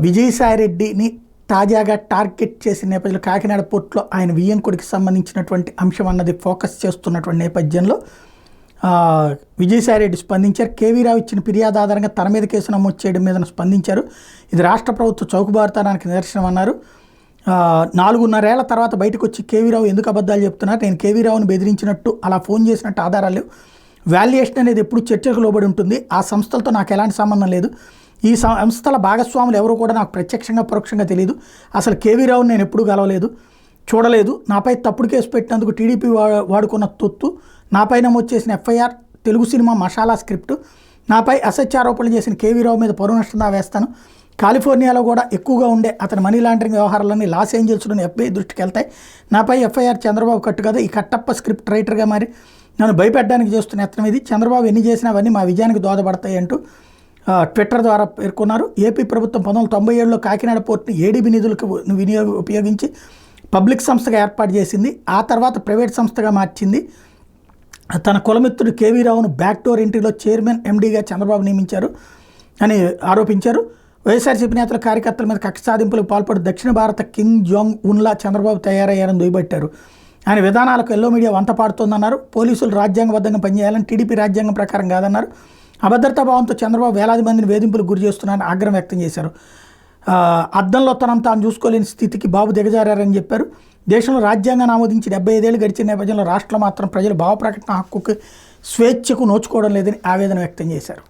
విజయసాయిరెడ్డిని తాజాగా టార్గెట్ చేసిన నేపథ్యంలో కాకినాడ పోర్టులో ఆయన వియ్యంకుడికి సంబంధించినటువంటి అంశం అన్నది ఫోకస్ చేస్తున్నటువంటి నేపథ్యంలో విజయసాయిరెడ్డి స్పందించారు. కేవీ రావు ఇచ్చిన ఫిర్యాదు ఆధారంగా తన మీద కేసు నమోదు చేయడం మీద స్పందించారు. ఇది రాష్ట్ర ప్రభుత్వ చౌకబారుతనానికి నిదర్శనం అన్నారు. 4.5 ఏళ్ల తర్వాత బయటకు వచ్చి కేవీ రావు ఎందుకు అబద్ధాలు చెప్తున్నారు, నేను కేవీ రావుని బెదిరించినట్టు అలా ఫోన్ చేసినట్టు ఆధారాలు లేవు. వాల్యుయేషన్ అనేది ఎప్పుడు చర్చకు లోబడి ఉంటుంది. ఆ సంస్థలతో నాకు ఎలాంటి సంబంధం లేదు. ఈ సంస్థల భాగస్వాములు ఎవరు కూడా నాకు ప్రత్యక్షంగా పరోక్షంగా తెలియదు. అసలు కేవీ రావుని నేను ఎప్పుడూ కలవలేదు, చూడలేదు. నాపై తప్పుడు కేసు పెట్టినందుకు టీడీపీ వాడుకున్న తొత్తు, నాపై నమోదు చేసిన FIR, Telugu cinema masala script, నాపై అసత్యారోపణలు చేసిన కేవీ రావు మీద పరువు నష్టం వేస్తాను. కాలిఫోర్నియాలో కూడా ఎక్కువగా ఉండే అతని మనీ లాండరింగ్ వ్యవహారాలన్నీ లాస్ ఏంజల్స్లోని FBI దృష్టికి వెళ్తాయి. నాపై ఎఫ్ఐఆర్ చంద్రబాబు కట్టు కదా, ఈ కట్టప్ప స్క్రిప్ట్ రైటర్గా మారి నన్ను భయపెట్టడానికి చేస్తున్న యత్నం ఇది. చంద్రబాబు ఎన్ని చేసినా అవన్నీ మా విజయానికి దోహదపడతాయి అంటూ ట్విట్టర్ ద్వారా పేర్కొన్నారు. ఏపీ ప్రభుత్వం 1997లో కాకినాడ పోర్టుని ఏడీబీ నిధులకు ఉపయోగించి పబ్లిక్ సంస్థగా ఏర్పాటు చేసింది. ఆ తర్వాత ప్రైవేట్ సంస్థగా మార్చింది. తన కులమిత్రుడు కేవీ రావును బ్యాక్డోర్ ఎంట్రీలో చైర్మన్ MDగా చంద్రబాబు నియమించారు అని ఆరోపించారు. వైఎస్ఆర్సీపీ నేతల కార్యకర్తల మీద కక్ష సాధింపులకు పాల్పడి దక్షిణ భారత కింగ్ జాంగ్ ఉన్లా చంద్రబాబు తయారయ్యారని దుయ్యబట్టారు. ఆయన విధానాలకు ఎల్లో మీడియా వంత పాడుతోందన్నారు. పోలీసులు రాజ్యాంగబద్ధంగా పనిచేయాలని, టీడీపీ రాజ్యాంగం ప్రకారం కాదన్నారు. అభద్రతా భావంతో చంద్రబాబు వేలాది మందిని వేధింపులకు గురి చేస్తున్నారని ఆగ్రహం వ్యక్తం చేశారు. అద్దంలో తాను చూసుకోలేని స్థితికి బాబు దిగజారని చెప్పారు. దేశంలో రాజ్యాంగాన్ని ఆమోదించి 75 ఏళ్ళు గడిచిన నేపథ్యంలో రాష్ట్రంలో మాత్రం ప్రజలు భావ ప్రకటన హక్కుకి స్వేచ్ఛకు నోచుకోవడం లేదని ఆవేదన వ్యక్తం చేశారు.